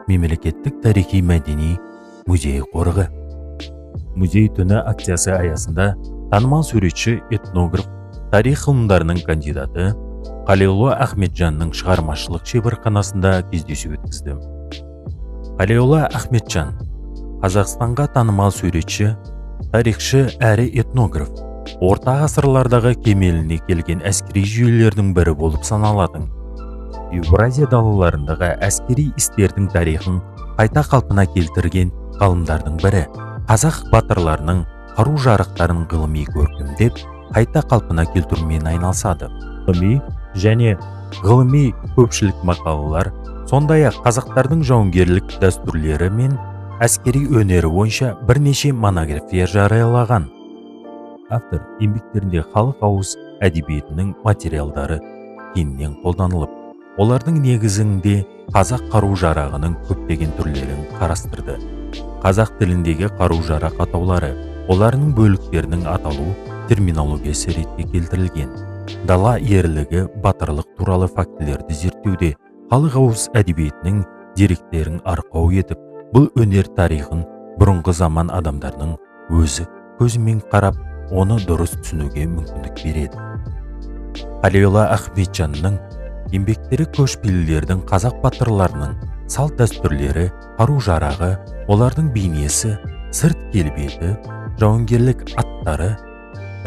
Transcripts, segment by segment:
мемлекеттік тарихи-мәдени музей қорығы. Музей түні акциясы аясында танымал суретші, этнограф, тарих ғылымдарының кандидаты Қалиолла Ахметжанның шығармашылық шеберханасында кездесу өткізді. Қалиолла Ахметжан Қазақстанға танымал суретші, тарихшы әрі этнограф, орта ғасырлардағы кемеліне келген әскери жүйелердің бірі болып саналады. Еуразия далаларындағы әскери істердің тарихын қайта қалпына келтірген ғалымдардың бірі, қазақ батырларының қару-жарақтарын ғылыми көркемдеп, қайта қалпына келтірумен айналысады. Ғылыми және ғылыми көпшілік мақалалар, сондай-ақ қазақтардың жауынгерлік дәстүрлері мен әскери өнері бойынша бірнеше монография жариялаған. Автор еңбектерінде халық ауыз әдебиетінің материалдары кеңінен қолданылып, олардың негізінде қазақ қару-жарағының көптеген түрлерін қарастырды. Қазақ тіліндегі қару-жарақ атаулары, оларының бөліктерінің аталу терминологиясы ретке келтірілген. Дала ерлігі, батырлық туралы фактілерді зерттеуде халық ауыз әдебиетінің деректерін арқау етіп, бұл өнер тарихын бұрынғы заман адамдарының өзі көзімен қарап, оны дұрыс түсінуге мүмкіндік береді. Қалиолла Ахметжанның еңбектері көшпелілердің қазақ батырларының салт дәстүрлері, қару-жарағы, олардың бейнесі, сырт келбеті, жауынгерлік аттары,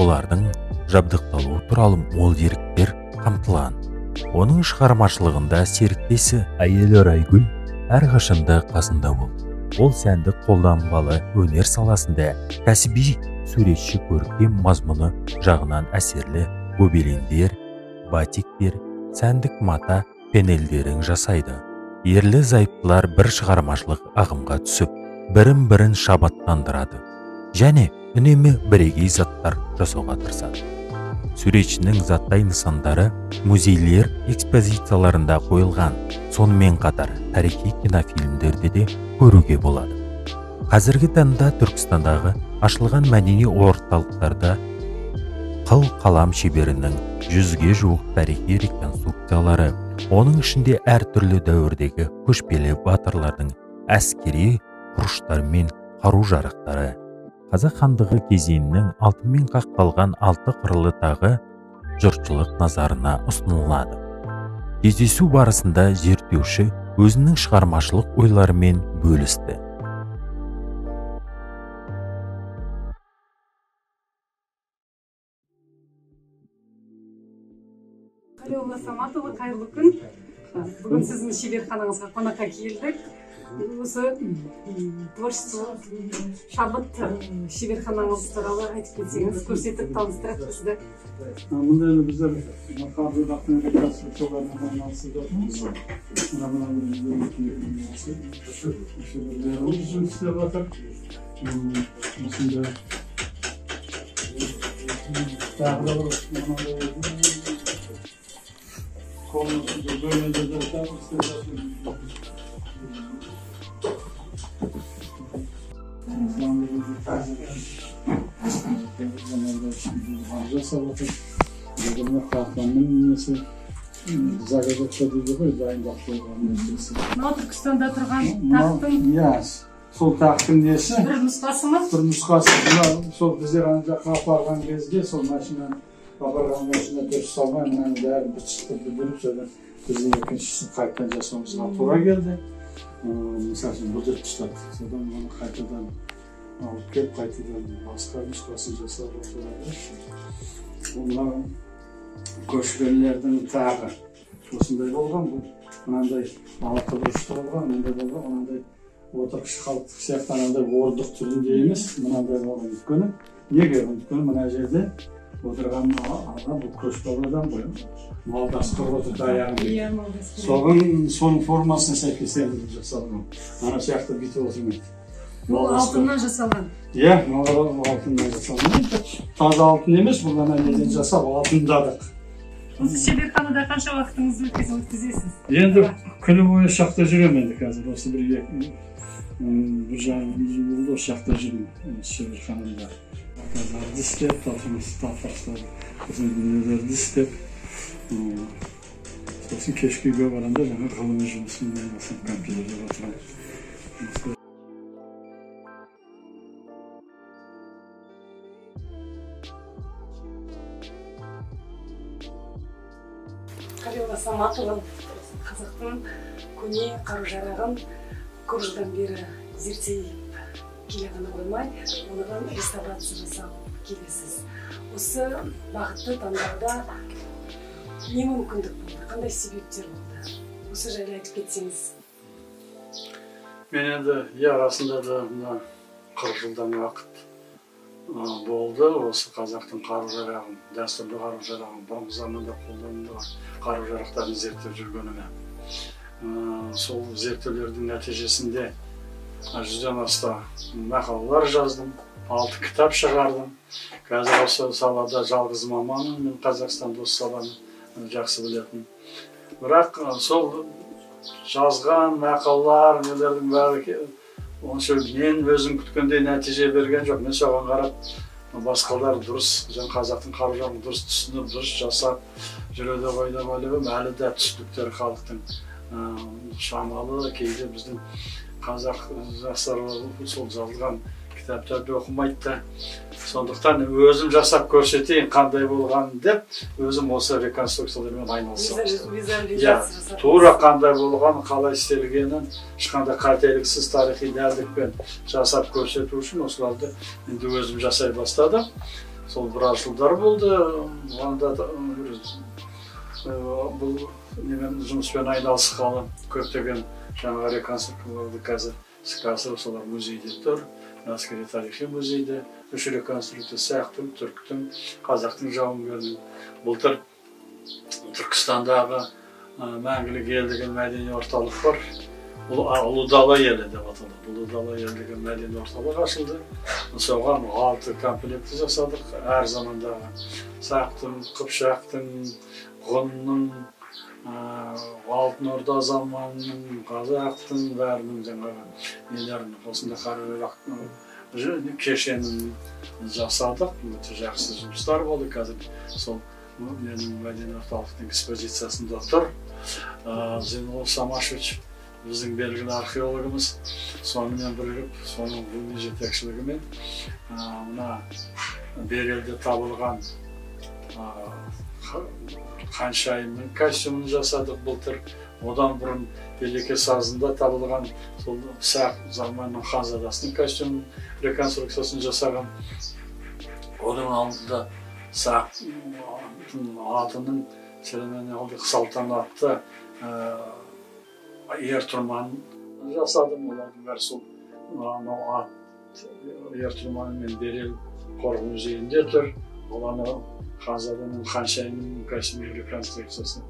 олардың жабдықталуы туралы мол деректер қамтылған. Оның шығармашылығында серіктесі әйелі Райгүл әрқашанда қасында болды. Ол сәндік қолданбалы өнер саласында кәсіби суретші, көркем мазмұны жағынан әсерлі гобелендер, батиктер, сәндік мата пенелдерін жасайды. Ерлі зайыптылар бір шығармашылық ағымға түсіп, бірін-бірін шабыттандырады және үнемі бірегей заттар жасауға тырысады. Суретшінің заттай нысандары музейлер экспозицияларында қойылған, сонымен қатар тарихи кинофильмдерде де көруге болады. Қазіргі таңда Түркістандағы ашылған мәдени орталықтарда қыл қалам шеберінің 100-ге жуық тарихи реконструкциялары, оның ішінде әртүрлі дәуірдегі көшпелі батырлардың әскери құрыштар мен қару-жарақтары, Қазақ хандығы кезеңінің алтынмен қақталған 6 қырлы тағы жұртшылық назарына ұсынылады. Кездесу барысында зерттеуші өзінің шығармашылық ойларымен бөлісті. Қалиолла Саматұлы, қайырлы күн. Бүгін сіздің шеберханаңызға қонаққа келдік. Осы творчество шабыт шеберханаңыз туралы айтып кетсеңіз, көрсетіп таныстырып бізді. Мұнда біздер қару-жарақтың реконструкцияларына айналысып жатырмыз. Шеберлеріміз жұмыс істеп жатыр. Осында тағы жасап отыр. Қақпанның несі заготовка дейді ғой, дайындап қойған нәрсесі. Мынау Түркістанда тұрған тақтың? Иә, сол тақтың несі? Бір нұсқасы ма? Бір нұсқасы. Сол біздер ана жаққа апарған кезде, сол машинаны апарған машина дұрыс салмай, мынаны бәрін бітістірді біліп, содан біздің екіншісін қайтадан жасауымызға тура келді. Мысалы үшін бұдыр тұстады. Содан оны қайтадан алып келіп, қайтадан басқа нұсқасын жасап отырады. Мына көшпелілердің тағы осындай болған, бұл мынандай 6 бұрышты болған, мынандай болған, мынандай отырғыш халықтық сияқты анандай ордық түрінде емес, мынандай болған. Өйткені неге? Өйткені мына жерде отырған адам бұл көшпелі адам ғой. Малдас тұрып отыр аяғын. Соның формасына сәйкестендіріп жасалған. Ана сияқты бүйтіп отырмайды. Бұл алтыннан жасалған? Иә, мынау алтыннан жасалған. Таза алтын емес, бұл ана неден жасап алтындадық. Осы шеберханада қанша уақытыңызды өткізесіз? Енді күні бойы шақта жүремін енді қазір. Осы бір жарым болды осы жақта жүрмін шеберханада. Аталарды істеп, тапсырыстарды, дүниелерді істеп, Сосын кешкі үйге барғанда жаңа ғылыми жұмысымен айналысамын, компьютерде отырамын. Қариялла Саматова қазақтың көне қару-жарағын көп жылдан бері зерттей келе ғана қоймай, оған реставрация жасап келесіз. Осы бағытты таңдауда не мүмкіндік болды, қандай себептер болды? Осы жайлы айтып кетсеңіз. Мен енді арасында да 40 жылдан уақыт болды осы қазақтың қару-жарағын, дәстүрлі қару-жарағын, бұрынғы заманда қолданылған қару-жарақтарын зерттеп жүргеніме. Сол зерттеулердің нәтижесінде 100-ден астам мақалалар жаздым, 6 кітап шығардым. Қазір осы салада жалғыз маманмын, мен Қазақстанда осы саланы жақсы білетін. Бірақ сол жазған мақалалар, нелердің бәрі онша мен өзім күткендей нәтиже берген жоқ. Мен соған қарап, басқалар дұрыс, қазақтың қару-жарағын дұрыс түсініп, дұрыс жасап жүреді ғой деп ойлаймын. Әлі де түсініктері халықтың шамалы, кейде біздің қазақ жастары сол жазылған кітаптарды оқымайды. Сондықтан өзім жасап көрсетейін қандай болғанын деп, өзім осы реконструкциялармен айналысамын. Тура қандай болғанын, қалай істелгенін, ешқандай қателіксіз тарихи дәлдікпен жасап көрсету үшін осыларды енді өзім жасай бастадым. Сол біраз жылдар болды. Бұл жұмыспен айналысқалы көптеген жаңа реконструкцияларды қазір солар музейде тұр. Әскери тарихи музейде, үш реконструкция Сақтың, Түрктің, Қазақтың жауынгерінің. Былтыр Түркістандағы мәңгілік ел деген мәдени орталық бар. Ұлы дала елі деп аталады. Ұлы дала ел деген мәдени орталық ашылды. Соған 6 комплекті жасадық. Әр замандағы Сақтың, Қыпшақтың, Ғұнның, Алтын Орда заманының, Қазақтың бәрінің жаңағы нелерінің осында қару-жарақ кешенін жасадық. Өте жақсы жұмыстар болды. Қазір сол менің мәдени орталықтың экспозициясында тұр. Зейнолла Самашевич біздің белгілі археологымыз, сонымен бірігіп, соның ғылыми жетекшілігімен мына Берелде табылған Ханшайымның костюмын жасадық былтыр. Одан бұрын Береке сазында табылған сол Сақ заманының ханзадасының костюмын реконструкциясын жасаған. Оның алдында Сақтың атының церемониалдық салтанатты ер-тұрманын жасадым. Олардың бәрі сол ер-тұрманы мен Берел қорық музейінде тұр. Оланы Ханзаданың Ханшайымның костюмі реконструкциясын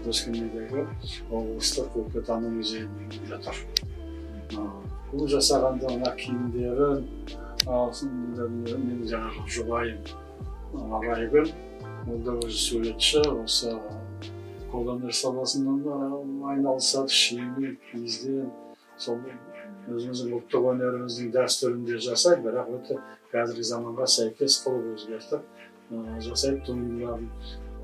Өскемендегі облыстық өлкетану музейінде тұр. Бұл жасағанда мына киімдерін, мен жаңағы жұбайым Арайгүл, ол да өзі суретші, осы қолөнер саласынан айналысады, шиемен, киізден, сол өзіміздің ұлттық өнеріміздің дәстүрінде жасайды, бірақ өте қазіргі заманға сәйкес қылып өзгертіп жасайды туындыларын.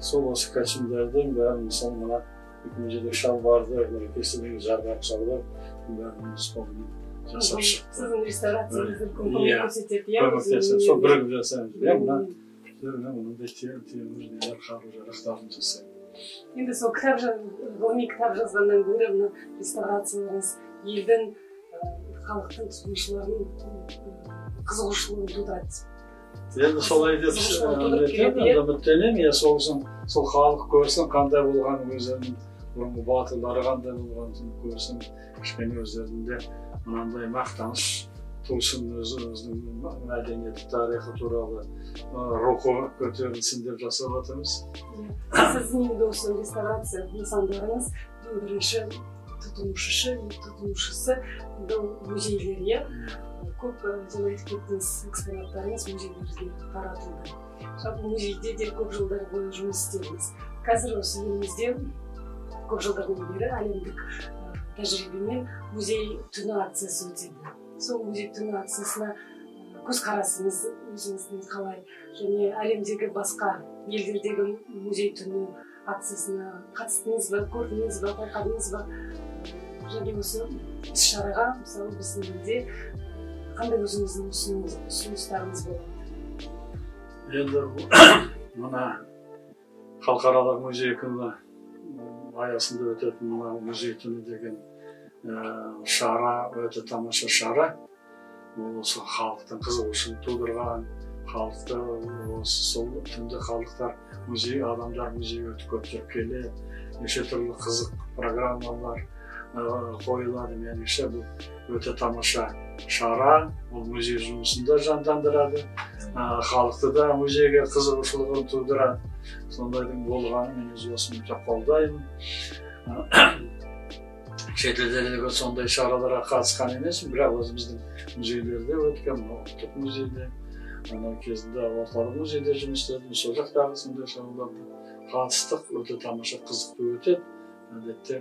Сол осы костюмдердің бәрін, мысалы мына 2007 шалбарды, кесілген жарғақ шалбар, бәрін қолмен жасап шықты. Сіздің реставрацияңыздың көмек көрсетеді, иә? Көмектесіп, сол бірігіп жасаймыз. Мынандай темір нелер қару-жарақтарын жасаймыз. Енді сол ғылыми кітап жазғаннан гөрі мына реставрацияларыңыз елдің халықтың тұтынушыларының қызығушылығын тудырады. Енді солай деп үміттенемін, сол халық көрсін, қандай болғанын өздерінің бұрынғы батырлары қандай болғанын көрсін, кішкене өздерінде мынандай мақтаныш тусын, өзінің мәдениеті, тарихы туралы рухы көтерілсін деп жасап жатырмыз. Сіздің енді осы реставрация нысандарыңыз бірінші тұтынушысы музейлерге көп жаңа айтып кеттіңіз, экспонаттарыңыз музейлерге таратылды. Жалпы музейде де көп жылдар бойы жұмыс істедіңіз. Қазір осы елімізде көп жылдардан бері әлемдік тәжірибемен музей түні акциясы өтеді. Сол музей түні акциясына көзқарасыңыз өзіңіздің қалай, және әлемдегі басқа елдердегі музей түні акциясына қатыстыңыз ба, көрдіңіз ба, байқадыңыз ба? Және осы іс-шараға мысалы біздің елде қандай өзіңіздің ұсыныстарыңыз болады? Енді мына халықаралық музей күні аясында өтетін мына музей түні деген шара өте тамаша шара. Осы халықтың қызығушылығын тудырған, халықты осы сол түнде халықтар музей, адамдар музейге өте көптеп келеді. Неше түрлі қызық программалар қойылады. Меніңше бұл өте тамаша шара. Бұл музей жұмысын да жандандырады, халықты да музейге қызығушылығын тудырады. Сондайдың болғаны мен өз басым өте қолдаймын. Шетелдердегі сондай шараларға қатысқан емеспін, бірақ өзіміздің музейлерде өткен, ұлттық музейде, кезінде орталық музейде жұмыс істедім, сол жақтағы сондай шараларға қатыстық, өте тамаша қызықты өтеді. Әдетте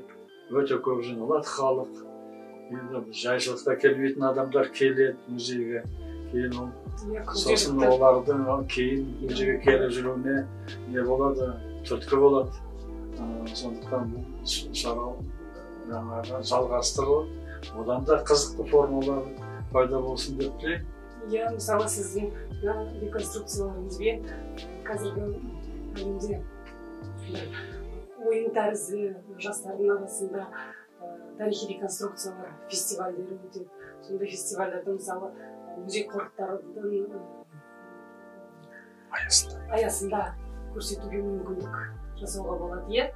өте көп жиналады халық. Енді жайшылықта келмейтін адамдар келеді музейге. Кейін сосын олардың кейін музейге келіп жүруіне не болады, түрткі болады. Сондықтан бұл шара жалғастырылып, одан да қызықты формалар пайда болсын деп тілеймін. Иә, мысалы сіздің реконструкцияларыңызбен қазіргі әлемде ойын тәрізді жастардың арасында тарихи реконструкциялар фестивальдері өтеді. Сондай фестивальдерді мысалы музей қорықтардың аясында көрсетуге мүмкіндік жасауға болады, иә?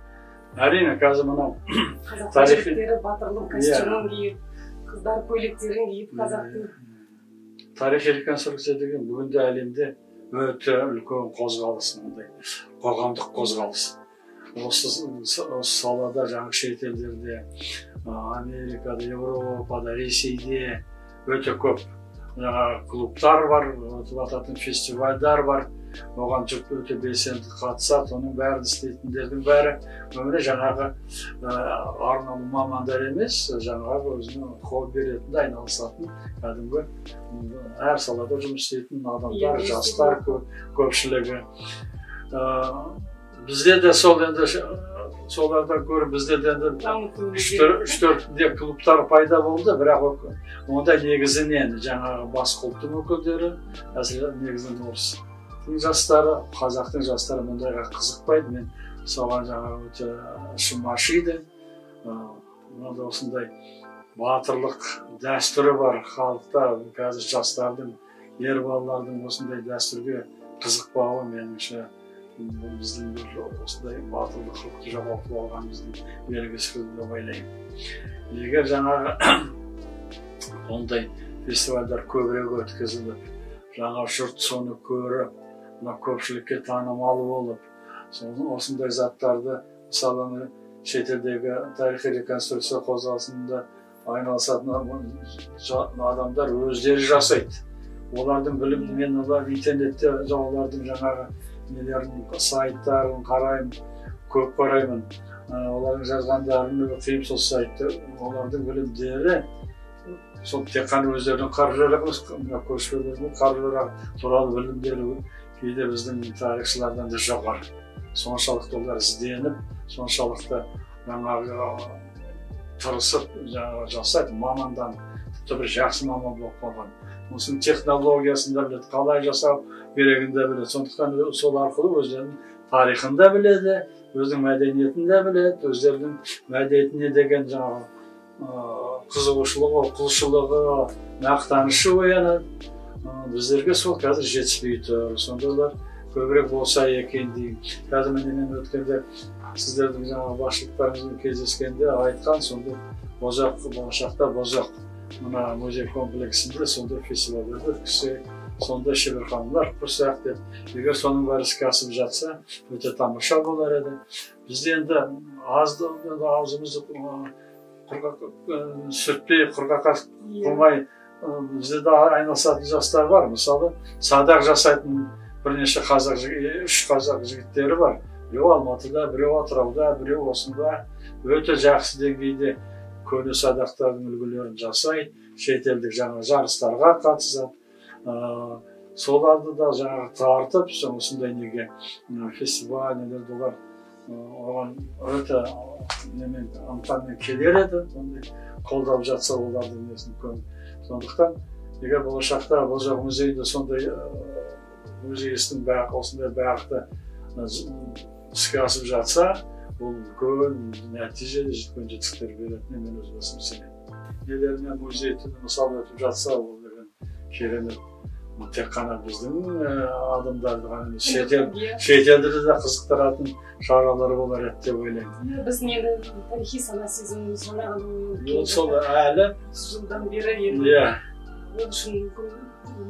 Әрине, қазір мынау қазақтың жігіттері батырлық костюмын киіп, қыздар көйлектерін киіп, қазақтың тарихи реконструкция деген бүгінде әлемде өте үлкен қозғалыс, қоғамдық қозғалыс. Осы салада жаңағы шетелдерде, Америкада, Европада, Ресейде өте көп клубтар бар, өтіп фестивальдар бар. Оған жұрт өте белсенді қатысады, оның бәрін істейтіндердің бәрі өмірі жаңағы арнаулы мамандар емес, жаңағы өзіне хобби ретінде айналысатын, кәдімгі әр салада жұмыс істейтін адамдар, жастар көпшілігі. Бізде де сол енді солардан көріп бізде де енді 3-4 клубтар пайда болды, бірақ онда негізінен жаңағы бас клубтың өкілдері, әсіресе негізінен орыс жастары, қазақтың жастары мұндайға қызықпайды. Мен соған жаңағы өте ішім ашиды. Мұнда осындай батырлық дәстүрі бар халықта. Қазір жастардың, ер балалардың осындай дәстүрге қызықпауы меніңше біздің осындай батырлық рухты жоғалтып алғанымыздың белгісі деп ойлаймын. Егер жаңағы ондай фестивальдар көбірек өткізіліп, жаңа жұрт соны көріп, көпшілікке танымал болып, осындай заттарды, мысалы шетелдегі тарихи реконструкция қозғалысында айналысатын адамдар өздері жасайды. Олардың білімді, мен олар интернетте олардың жаңағы сайттарын қараймын, көп қараймын. Олардың жазғандарын оқимын сол сайтты. Олардың білімдері сол тек қана өздерінің көшпелердің қаржылары туралы білімдері кейде біздің тарихшылардан да жоғары. Соншалықты олар ізденіп, соншалықты тырысып жасайды, мамандан тіпті бір жақсы маман болып қалған. Осының технологиясын да біледі, қалай жасау керегін де біледі. Сондықтан сол арқылы өздерінің тарихын да біледі, өзінің мәдениетін де біледі, өздерінің мәдениетіне деген қызығушылығы, құлшылығы, мақтанышы оянады. Біздерге сол қазір жетіспей тұр. Сондайлар көбірек болса екен деймін. Қазір мен өткенде сіздердің жаңағы басшылықтарыңызбен кездескенде айтқан сондай болашақта Бозоқ мына музей комплексінде сондай фестивальдер өткізсе, сондай шеберханалар құрсақ деп. Егер соның бәрі іске асып жатса, өте тамаша болар еді. Бізде енді аузымызды сүртпей, құрғаққа қылмай, бізде де айналысатын жастар бар. Мысалы, садақ жасайтын бірнеше үш қазақ жігіттері бар. Біреу Алматыда, біреу Атырауда, біреу осында өте жақсы деңгейде көне садақтардың үлгілерін жасайды, шетелдік жарыстарға қатысады. Соларды да тартып, осындай неге фестиваль, олар оған өте немен ынтамен келер еді, ондай қолдап жатса олардың несін көңіл. Сондықтан егер болашақта бұл жақ музейде сондай музейістің осындай бағыты іске асып жатса, бұл үлкен нәтижелі жеткен жетістіктер беретініне мен өз басым сенемін. Елдеріне музей түні мысал өтіп жатса, ол деген керемет. Тек қана біздің адамдарды ғана емес, шетелді де қызықтыратын шаралар болар еді деп ойлаймын. Біздің енді тарихи сана сезіміміз жаңа ғана сол әлі жылдан бері енді ол үшін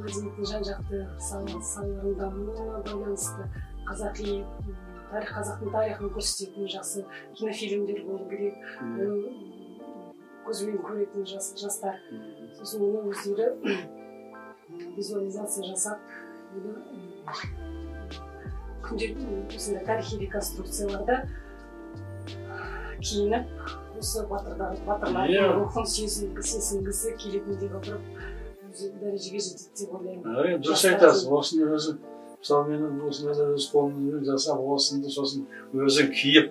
мәдениеттің жан-жақты салаларының дамуына байланысты қазақтың тарихын көрсететін жақсы кинофильмдер болу керек, көзбен көретін жастар. Сосын оны өздері визуализация жасап, күнделікті тарихи реконструкцияларда киініп, осы батырлардың рухын сезінгісі келетіндей отырып, өзі дәрежеге жетеді деп ойлаймын. Дұрыс айтасыз, осыны өзі, мысалы мен осыны өз қолымызбен жасап, осыны сосын өзің киіп,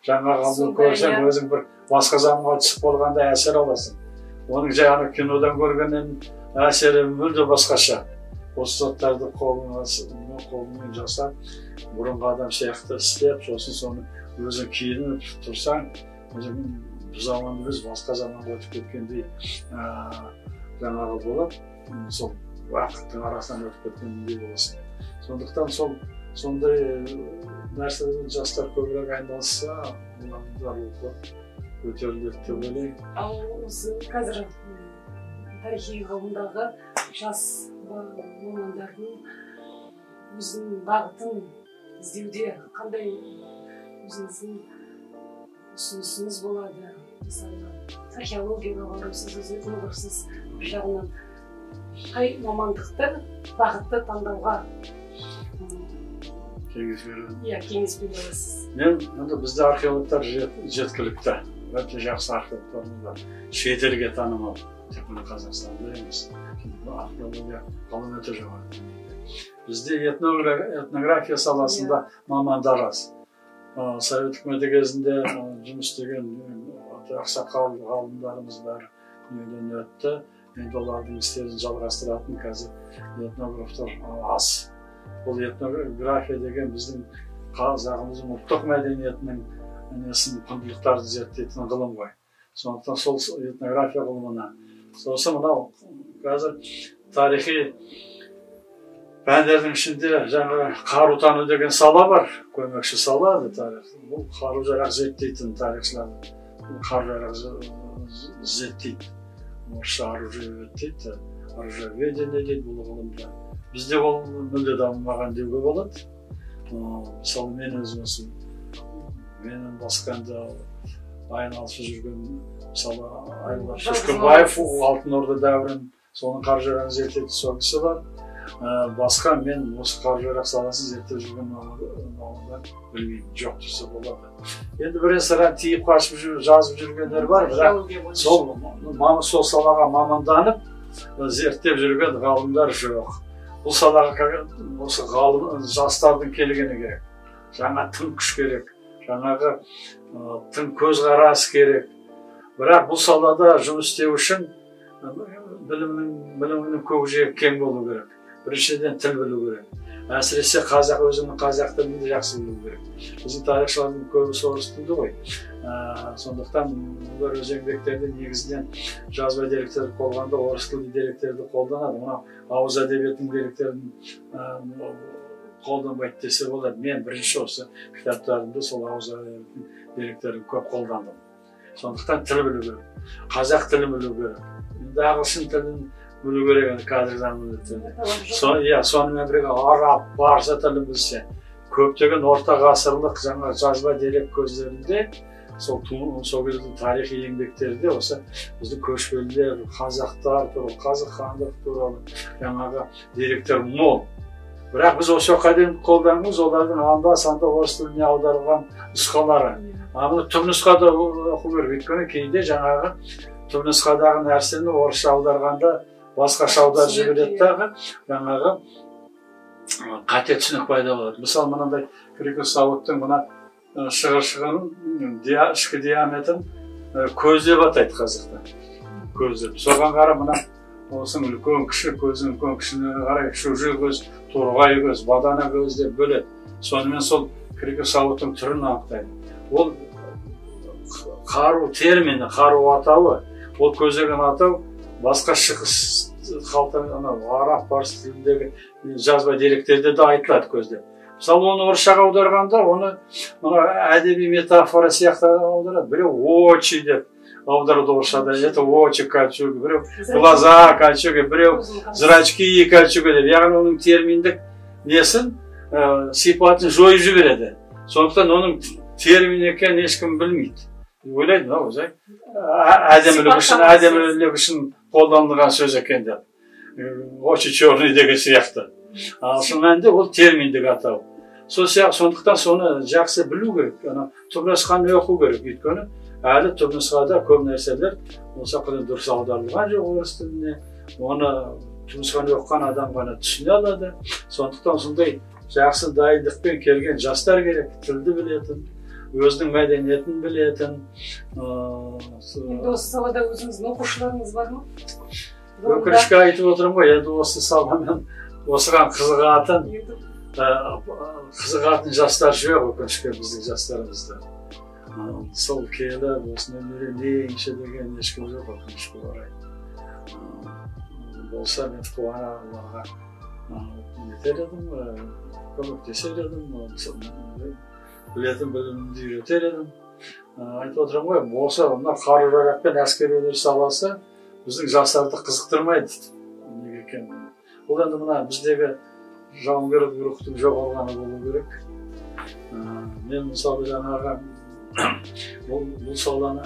жаңа қалды көрсең, өзің бір басқа заманға түсіп болғанда әсер аласың. Оның жаңағы кинодан көргеннен әсері мүлде басқаша. Осы заттарды қолыңмен жасап, бұрынғы адам сияқты істеп, сосын соны өзің киініп тұрсаң, бұл заманды біз басқа заманға өтіп кеткендей жаңағы болып, сол уақыттың арасынан өтіп кеткендей боласың. Сондықтан сондай нәрселермен жастар көбірек айналысса, олардың рухы көтеріледі деп ойлаймын. Ал осы қазір тарихи ғылымдағы жас мамандардың өзінің бағытын іздеуде қандай өзіңіздің ұсынысыңыз болады? Мысалы, археологияға барымсыз, өзі этнографсыз бір жағынан қай мамандықты бағытты таңдауға кеңес беремін. Кеңес бере аласыз. Мен бізде археологтар жеткілікті. Өте жақсы археологтарымыз бар. Шетелге танымал. Тек қана Қазақстанда емес. Археология ғылым өте жоғары. Бізде этнография саласында мамандар аз. Совет үкіметі кезінде жұмыс істеген ақсақал ғалымдарымыз бәрі дүниеден өтті. Енді олардың істерін жалғастыратын қазір этнографтар аз. Бұл этнография деген біздің қазағымыздың ұлттық мәдениетінің құндылықтарды зерттейтін ғылым ғой. Сондықтан сол этнография ғылымына. Сосын мынау қазір тарихи пәндердің ішінде жаңа қарутану деген сала бар, көмекші сала. Бұл қару-жарақ зерттейтін тарихшылар қару-жарақ зерттейді. Орысша оружие дейді, оружиеведение дейді бұл ғылымда. Бізде ол мүлде дамымаған деуге болады. Мысалы мен өзім менің басқанда айналысып жүрген мысалы Айлар Шүшкірбаев Алтын Орда дәуірін соның қару-жарағын зерттейтін сол кісі бар. Басқа мен осы қару-жарақ саласын зерттеп жүрген мамандар білмеймін, жоқ десе болады. Енді бірен-саран тиіп қашып жазып жүргендер бар, бірақ сол салаға маманданып зерттеп жүрген ғалымдар жоқ. Бұл салаға осы жастардың келгені керек. Жаңа тың күш керек, жаңағы тың көзқарас керек. Бірақ бұл салада жұмыс істеу үшін білімнің көкжиегі кең болу керек. Біріншіден тіл білу керек. Әсіресе өзінің қазақ тілінде жақсы білу керек. Біздің тарихшылардың көбісі орыс тілді ғой. Сондықтан олар өз еңбектерінде негізінен жазба деректерді қолданғанда орыс тілді деректерді қолданады. Мына ауыз әдебиетінің деректерін қолданбайды десе болады. Мен бірінші осы кітаптарымда сол ауыз әдебиетінің деректерін көп қолдандым. Сондықтан тіл білу керек. Қазақ тілін білу керек. Енді ағылшын тілін білу керек қазіргі заманда. Сонымен бірге араб, парсы тілін білсе, көптеген орта ғасырлық жаңа жазба дерек көздерінде сол кездің тарихи еңбектерінде осы біздің көшпелілер, қазақтар туралы, қазақ хандық туралы жаңағы деректер мол. Бірақ біз осы уақытқа дейін қолданымыз олардың анда-санда орыс тіліне аударылған нұсқалары. Бұны түпнұсқада оқу керек. Өйткені кейде жаңағы түпнұсқадағы нәрсені орысша аударғанда басқаша аударып жібереді дағы жаңағы қате түсінік пайда болады. Мысалы мынандай греко-савоттың мына шығыршығының ішкі диаметрін көздеп атайды қазақта. Көздеп. Соған қарап мына осының үлкен кіші көздің үлкен кішіне қарай шөже көз, торғай көз, бадана көз деп бөледі. Сонымен сол кірпік сауыттың түрін анықтайды. Ол қару термині, қару атауы, ол көздеген атау басқа шығыс араб парсы тіліндегі жазба деректерде де айтылады көздеп. Мысалы оны орысшаға аударғанда оны әдеби метафора сияқты аударады. Біреу очи деп аударады орысшада, это очи кольчуги, біреу глаза кольчуги, біреу зрачки кольчуги деп. Яғни оның терминдік несін сипатын жойып жібереді. Сондықтан оның термин екенін ешкім білмейді. Ойлайды, өзі әдемілік үшін қолданылған сөз екен деп. Очи черный деген сияқты. Ал шын мәнінде ол терминдік атау. Сондықтан соны жақсы білу керек. Түпнұсқаны оқу керек. Өйткені әлі түпнұсқада көп нәрселер осы дұрыс аударылған жоқ орыс тіліне. Оны түпнұсқаны оқыған адам ғана түсіне алады. Сондықтан сондай жақсы дайындықпен келген жастар керек. Тілді білетін, өзінің мәдениетін білетін. Енді осы салада өзіңіздің оқушыларыңыз бар ма? Өкінішке айтып отырмын ғой, енді осы саламен осыған қызығатын жастар жоқ, өкінішке біздің жастарымызда. Сол келіп, осыны үйренейінші деген ешкім жоқ, өкінішке орай. Болса мен қуана оларға нетер едім, көмектесер едім, білетін білімді үйретер едім. Айтып отырмын ғой, болса мына қару-жарақпен әскер өнер саласы біздің жастарды қызықтырмайды. Неге екен? Бұл енді мына біздегі жауынгерлік рухтың жоғалғаны болу керек. Мен мысалы жаңағы бұл саланы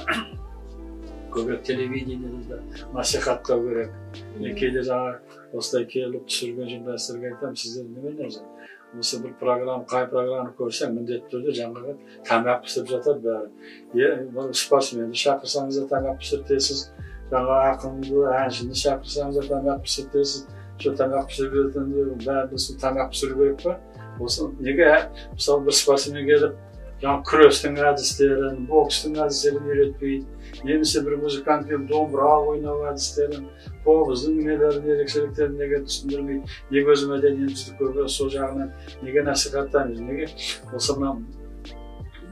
көбірек телевидениеде насихаттау керек. Кейде жаңағы осылай келіп түсірген журналистерге айтамын, сіздер немене осы бір программа, қай программаны көрсең міндетті түрде жаңағы тамақ пісіріп жатады бәрі. Спортсменді шақырсаңыз да тамақ пісіртесіз, жаңа ақынды, әншіні шақырсаңыз да тамақ пісіртесіз. Тамақ пісіргенде бәрі тамақ пісіру керек па? Осы неге мысалы бір спортсмен келіп жаңағы күрестің әдістерін, бокстың әдістерін үйретпейді, немесе бір музыкант келіп домбыра ойнау әдістерін, қобыздың нелерін, ерекшеліктерін неге түсіндірмейді, неге өз мәдениетімізді көбірек сол жағынан неге насихаттаймыз, неге осы мына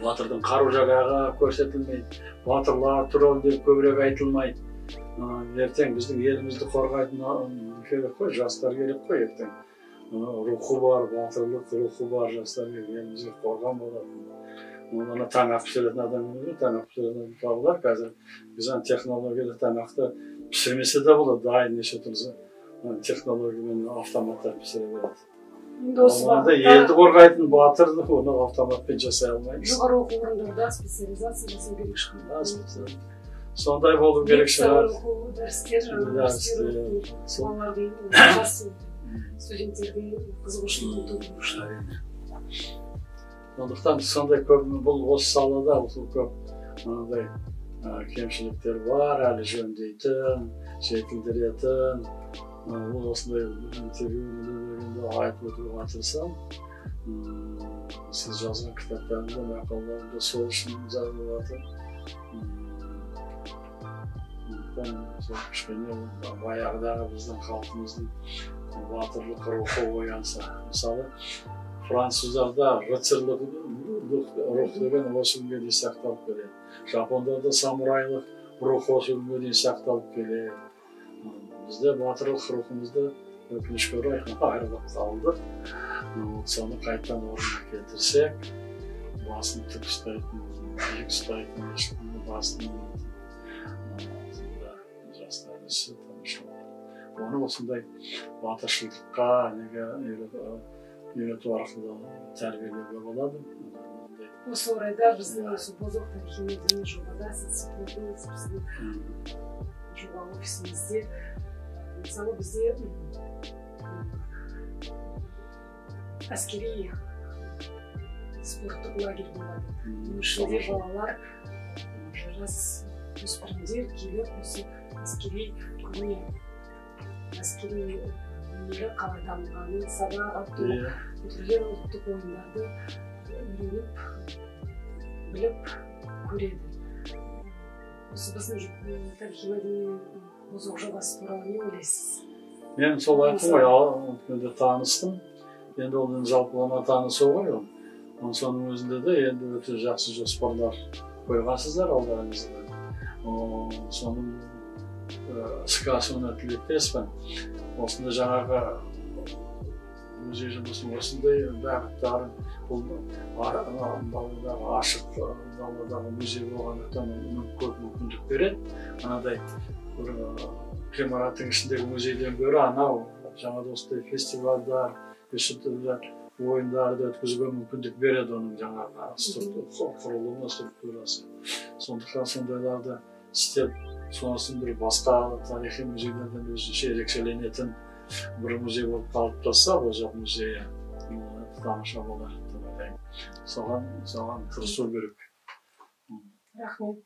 батырдың қару-жарағы көрсетілмейді, батырлар туралы деп көбірек айтылмайды. Ертең біздің елімізді қорғайтын керек қой, жастар керек қой ертең. Рухы бар, батырлық рухы бар жастар керек, елімізге қорған болады. Оны тамақ пісіретін адам емес, тамақ пісіретін табылар. Қазір біз технологиялық тамақты пісірмесе де болады, дайын неше түрлі технологиямен автоматтар пісіре береді. Онда елді қорғайтын батырды оны автоматпен жасай алмаймыз. Жоғары оқу орындарда специализация жасау керек шығар. Сондай болу керек шығар. Балалардың, жас студенттердің қызығушылығын тудыру шығар. Сондықтан сондай көп бұл осы салада көп кемшіліктер бар, әлі жөндейтін, жетілдіретін. Осындай интервьюлерінде айтып отыруға тырысамын. Сіз жазған кітаптарында, мақалаларында сол үшін жазылып жатыр. Кішкене баяғыдағы біздің халқымыздың батырлық рухы оянса. Мысалы, француздарда рыцарлық рух деген осы күнге дейін сақталып келеді. Жапондарда самурайлық рух осы күнге дейін сақталып келеді. Бізде батырлық рухымызды өкінішке орай айырылып қалды. Соны қайтадан орнына келтірсек, басын тік ұстайтын, биік ұстайтын, ешкімді басын жастар ісі танышылады. Оны осындай батыршылдыққа үйрету арқылы тәрбиелеуге болады. Осы орайда біздің осы Бозоқ тарихи-мәдени жобада біздің жоба офисімізде мысалы бізде әскери спорттық лагерь болады. Оның ішінде балалар, жас өспірімдер келіп осы әскери күніне әскери өнері қалай дамығанын сабақ ату, түрлі ұлттық ойындарды үйреніп біліп көреді. Осы біздің тарихи мәдени музей жобасы туралы не ойлайсыз? Мен сол айттым ғой, өткенде таныстым. Енді ол жалпылама танысу ғой ол. Соның өзінде де енді өте жақсы жоспарлар қойғансыздар алдарыңызда. Соның іске асуына тілектеспін. Осында жаңағы музей жұмысын осындай бағыттарын, бұл даладағы ашық даладағы музей болғандықтан көп мүмкіндік береді. Анадай бір ғимараттың ішіндегі музейден гөрі анау жаңағы осындай фестивальдар, ойындарды өткізуге мүмкіндік береді оның жаңағы құрылымы, структурасы. Сондықтан сондайларды істеп, сонысын бір басқа тарихи музейлерден өзінше ерекшеленетін бір музей болып қалыптасса, Озық музейі тамаша болар деп ойлаймын. Соған тырысу керек. Рахмет.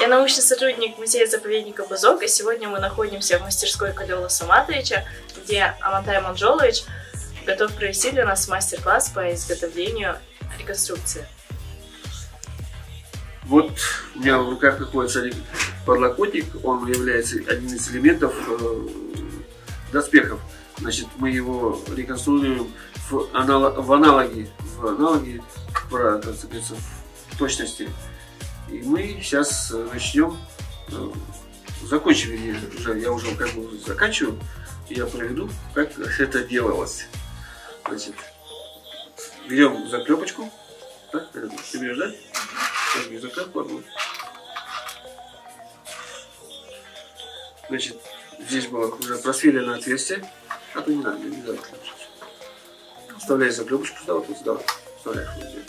Я научный сотрудник музея-заповедника Бузок, и сегодня мы находимся в мастерской Калиола Саматовича, где Амантай Манжолович готов провести для нас мастер-класс по изготовлению реконструкции. Вот у меня в руках находится подлокотник, он является одним из элементов доспехов. Значит, мы его реконструируем в аналоге, в точности. И мы сейчас начнем, закончим, я уже как бы заканчиваю, и я проведу, как это делалось. Значит, берем заклепочку, так, ты берешь, да? Возьми заклепку одну. Значит, здесь было уже просверлено отверстие, а то не надо заклепочку. Вставляешь заклепочку сюда, вот сюда, вставляешь вот здесь.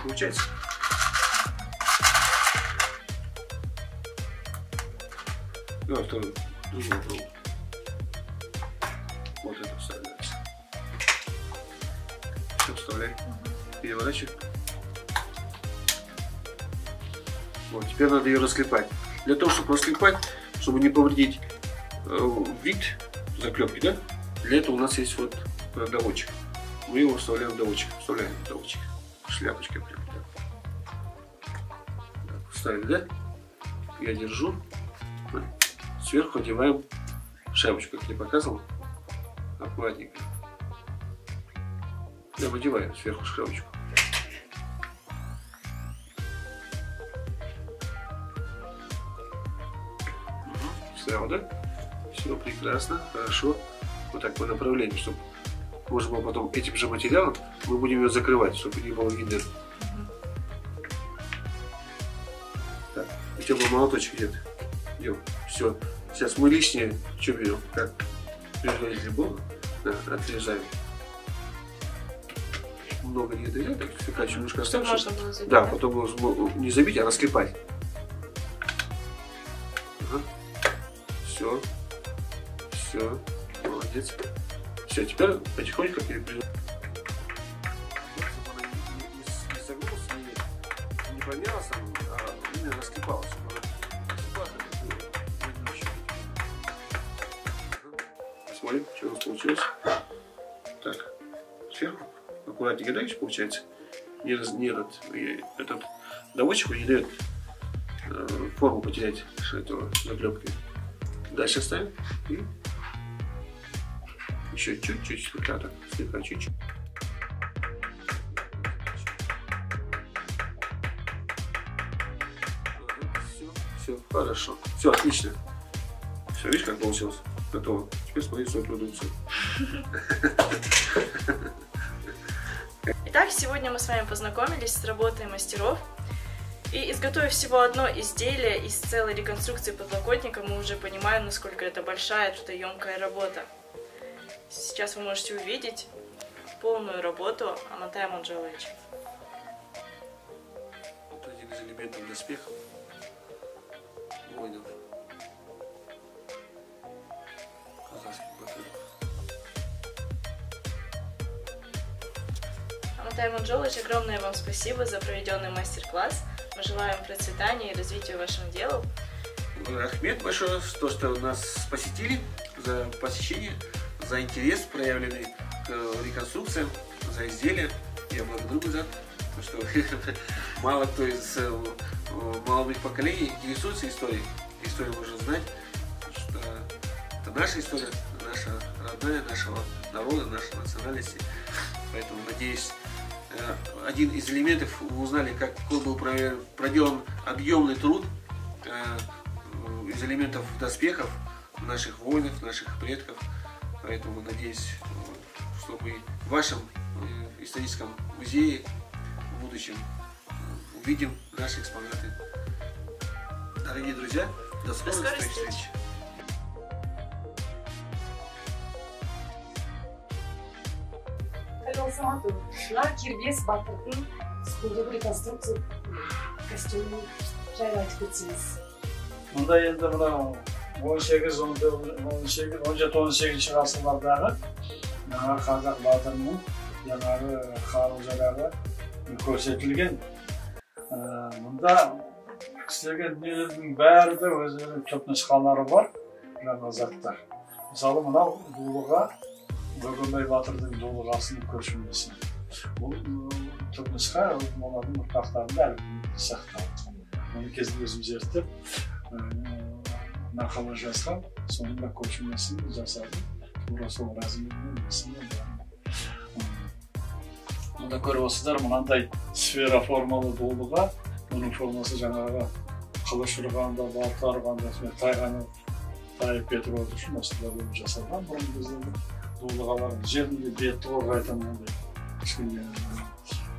Получается. Ну, а вторую, другую пробу. Вот это вставляется. Все, вставляй. Переворачивай. Вот, теперь надо ее расклепать. Для того, чтобы расклепать, чтобы не повредить вид заклепки, да? Для этого у нас есть вот доводчик. Мы его вставляем в доводчик. Вставляем в доводчик. Шляпочкой прям так. Вставили, да? Я держу. Сверху одеваем шапочку, как я показывал. Аккуратненько. Я выдеваю сверху шапочку. Вставил, да? Все прекрасно, хорошо. Вот так по направлению, чтобы можно было потом этим же материалом мы будем ее закрывать, чтобы не было видно. Так, у тебя был молоточек где-то. Идем. Все. Сейчас мы лишнее что берем? Как производитель был, да, отрезаем. Много не отрезать, так фикачу немножко оставим. Да, потом не забить, а расклепать. Ага. Все. Все. Молодец. Все, теперь потихоньку перепрямляем. Не согнулся, не помялся, а именно расклепался. Смотрим, что у нас получилось. Так, сверху аккуратненько, да, получается. Этот доводчик не дает форму потерять этого заклепки. Дальше ставим и еще чуть-чуть, слегка чуть-чуть. Все, хорошо. Все, отлично. Все, видишь, как получилось? Готово. Теперь смотри свою продукцию. Итак, сегодня мы с вами познакомились с работой мастеров. И изготовив всего одно изделие из целой реконструкции подлокотника, мы уже понимаем, насколько это большая, трудоемкая работа. Сейчас вы можете увидеть полную работу Амантая Манжоловича. Вот один из элементов доспеха воинов. Казахских батыров. Амантай Манжолович, огромное вам спасибо за проведенный мастер-класс. Мы желаем процветания и развития вашему делу. Рахмет большое, то, что нас посетили, за посещение, за интерес, проявленный к реконструкциям, за изделия. Я благодарю за то, что мало кто из молодых поколений интересуется историей. Историю можно знать, что это наша история, наша родная, нашего народа, нашей национальности. Поэтому, надеюсь, один из элементов вы узнали, какой был проделан объемный труд из элементов доспехов наших воинов, наших предков. Поэтому надеюсь, что мы в вашем историческом музее в будущем увидим наши экспонаты. Дорогие друзья, до скорых встреч! Мына Кирбез батырдың үстіндегі реконструкция костюмын жайлы айтып кетсеңіз. Мұнда енді мына 17-18 ғасырлардағы қазақ батырының жаңағы қару-жарағы көрсетілген. Мұнда істеген дүниелердің бәрі де өздерінің түпнұсқалары бар, жаңа заттар. Мысалы мынау дулыға Бөгенбай батырдың дулығасының көшірмесі. Бұл түпнұсқа олардың ұрпақтарында әлі сақталды. Оны кезінде өзім зерттеп, мақала жазған, соның да көшірмесін жасадым. Тура сол размермен есімде бар. Мұнда көріп отырсыздар, мынандай сфера формалы дулыға, оның формасы жаңағы қылыш ұрғанда, балта ұрғанда, тайғаны тайып кетіп отыр үшін осында бөлім жасалған. Бұрын біздің дулығалар жерінде бетті қорғайтын ондай кішкене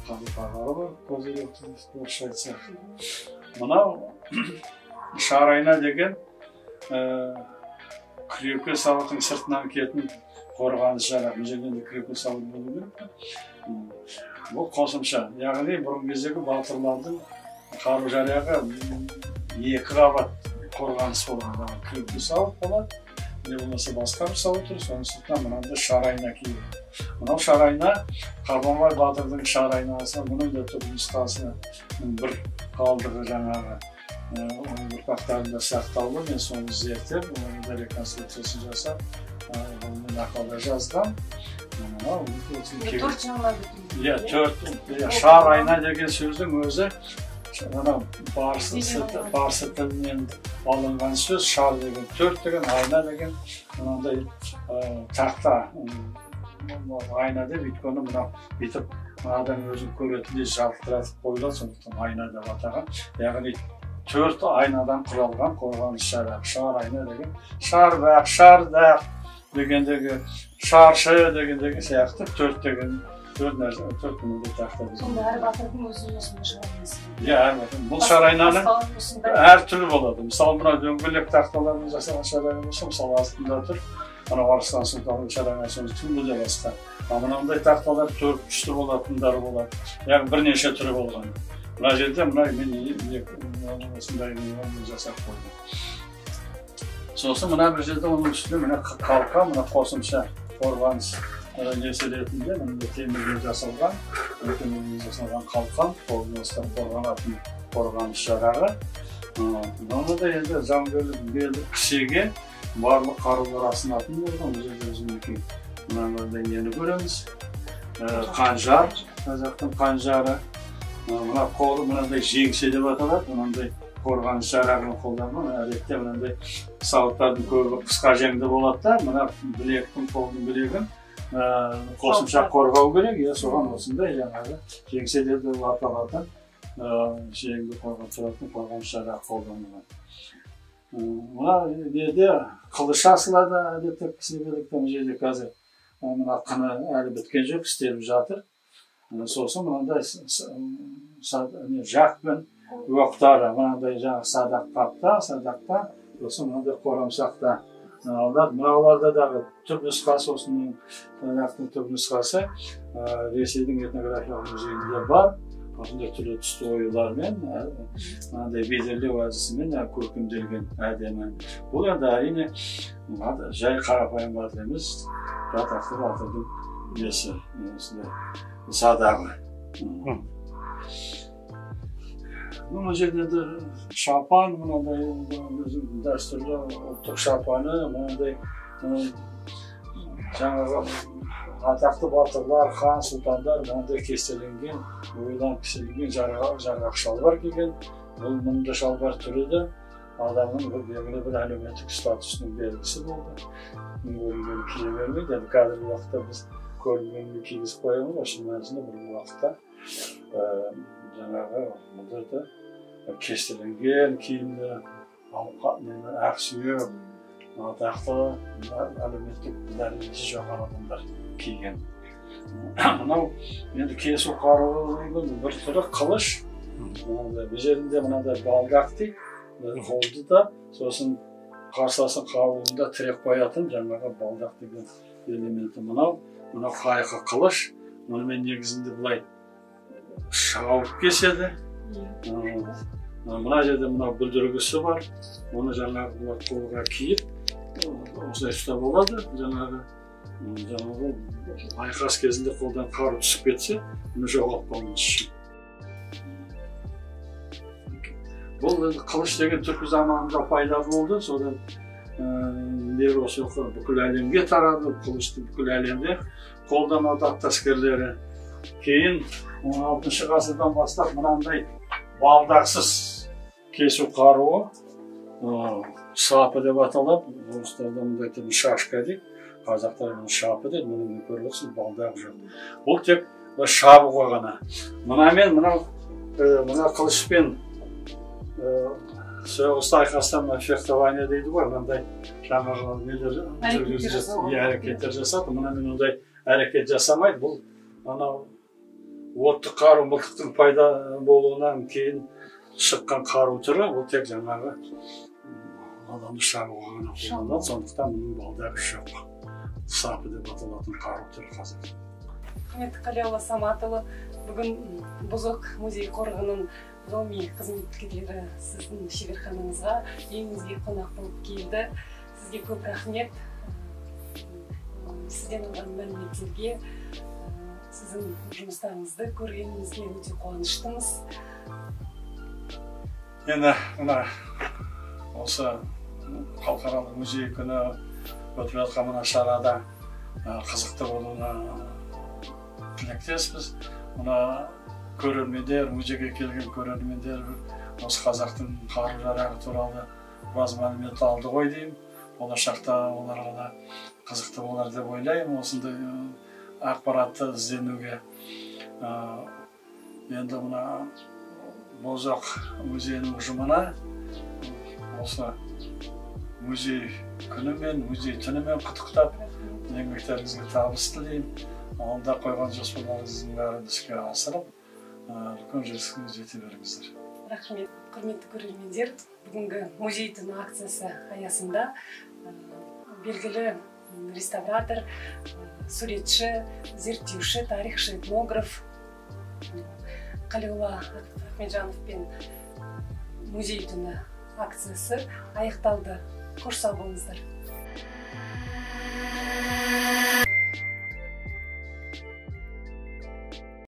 қағары бар, көзелектің орысша айтсақ. Мынау шарайна деген күрекке салықтың сыртынан кетін қорғаныс жарақ. Бұл жерден де күрекке салып болу керек. Бұл қосымша. Яғни бұрын кездегі батырлардың қару-жарағы екі қабат қорғаныс болған. Күрекке салып болады. Не болмаса басқа бір салып тұр, соның сыртынан мынандай шарайна киеді. Мынау шарайна Қабанбай батырдың шарайнасы, мұның да түпнұсқасының бір қалдығы жаңағы ұрпақтарында сақтаулы. Мен соны зерттеп, оны да реконструкциясын жасап, оны мақала жазған. Шарайна деген сөздің өзі парсы тілінен алынған сөз. Шар деген төрт деген, айна деген мынандай тақта айна деп, өйткені мынау бүйтіп адам өзін көретіндей жарықтыратып қойылады, сондықтан айна деп атаған. Яғни төрт айнадан құралған қорғаныс жарақ. Шар айна деген, шарбақ, шардақ дегендегі, шаршы дегендегі сияқты төрт деген төрт күнінде тақта біз. Сонда әр батырдың өзінің осында шарайнасы. Бұл шарайнаның әр түрі болады. Мысалы, мына дөңгелек тақталармен жасаған шарайна болса, мысалы астында тұр. Ана Арыстан Сұлтанның шарайнасы мүлде басқа. Мынандай тақталар төрт күшті болатындары болады. Яғни бірнеше түрі болған. Мына жерде мен осындай жасап қойдым. Сосын мына бір жерде оның үстінде мына қалқа, мына қосымша қорғаныс несі ретінде мында темірден жасалған, қалқан, қолымыздан қорғанатын қорғаныс жарағы. Оны да енді жауынгерлік белді кішеге барлық қарулар асынатын болған. Бұл жерде өзімдікі мынандай нені көреміз. Қанжар, қазақтың қанжары. Мына қолы мынандай жеңше деп аталады. Мынандай қорғаныс жарағын қолданған. Әдетте мынандай сауыттардың көбі қысқа жеңді болады да, мына білектің, қолдың білегін қосымша қорғау керек. Соған осындай жаңағы жеңсе деп аталатын жеңді қорғап тұратын қорғаныс жарағы қолданылған. Мына жерде қылыш асылады, әдетте кісілердіктен жерде қазір мына қыны әлі біткен жоқ, істеліп жатыр. Сосын мынандай жақпен оқтары, мынандай жаңағы садақта, сосын мынандай қорамсақта алады. Мыналарда дағы түпнұсқасы, осының түпнұсқасы Ресейдің этнографиялық музейінде бар. Осындай түрлі түсті оюлармен, мынандай бедерлеу әдісімен көркемделген әдемі. Бұл енді әрине жай қарапайым батыр емес, атақты батырдың несі, садағы. Бұл жерде де шапан, мынандай өзінің дәстүрлі ұлттық шапаны, мынандай жаңағы атақты батырлар, хан, сұлтандар мынандай кестеленген, ойдан пішілген жарғақ шалбар киген. Бұл мұнда шалбар түрі де адамның белгілі бір әлеуметтік статусының белгісі болды. Көрінгенді кие бермейді. Енді қазіргі уақытта біз көрінгенді кигізіп қоямыз, шын мәнісінде бір уақытта жаңағы мұнда кестеленген киімді, ақсүйек, атақты әлеуметтік дәрежесі жоғары адамдар киген. Мынау енді кесу қаруының бір түрі қылыш. Бұл жерінде мынандай балдақ дейді, қолды да, сосын қарсасын қаруында тірек қоятын жаңағы балдақ деген элементі мынау қайқы қылыш. Мұнымен негізінде бұлай шауып кеседі. Мына жерде мынау бүлдіргісі бар. Оны жаңағы қолға киіп, осылай ұстап болады. Жаңағы айқас кезінде қолдан қару түсіп кетсе, оны жоғалтпауымыз үшін. Бұл қылыш деген түркі заманында пайда болды. Содан бері осы бүкіл әлемге тарады. Қылышты бүкіл әлемде қолданады ат әскерлері. Кейін 16 ғасырдан бастап мынандай балдақсыз кесу қаруы шапы деп аталады. Орыстарда мындай түрін шашка дейді. Қазақтар мұны шапы дейді. Мұны көріп отырсыз, балдағы жоқ. Бұл тек шабуға ғана. Мына қылышпен соғыста айқастан фехтование дейді ғой, мынандай жаңағы әрекеттер жасады. Мұнамен ондай әрекет жасамайды. Бұл оттық қару мылтықтың пайда болуынан кейін шыққан қару түрі, бұл тек жаңағы адамды шабуға ғана қолданады. Сондықтан мұның балдағы жоқ. Сапы деп аталатын қару түрі қазір. Құрметті Қалиолла Саматұлы, бүгін Бұзық музей-қорығының ғылыми қызметкерлері сіздің шеберханаңызға үйіңізге қонақ болып келді. Сізге көп рахмет. Сізден алған мәліметтерге, сіздің жұмыстарыңызды көргенімізге өте қуаныштымыз. Енді мына осы халықаралық музей күні өтіп жатқан мына шарада қызықты болуына тілектеспіз. Мына көрермендер, музейге келген көрермендер осы қазақтың қару-жарағы туралы біраз мәлімет алды ғой деймін. Болашақта оларға да қызықты болар деп ойлаймын. Осындай ақпаратты ізденуге. Енді мына Бозоқ музейінің ұжымына осы музей күнімен, музей түнімен құттықтап, еңбектеріңізге табыс тілеймін. Алда қойған жоспарларыңыздың бәрін іске асырып, үлкен жетістікке жете беріңіздер. Рахмет, құрметті көрермендер. Бүгінгі музей түні акциясы аясында белгілі реставратор, суретші, зерттеуші, тарихшы, этнограф Қалиолла Ахметжановпен музей түні акциясы аяқталды. Қош сау болыңыздар.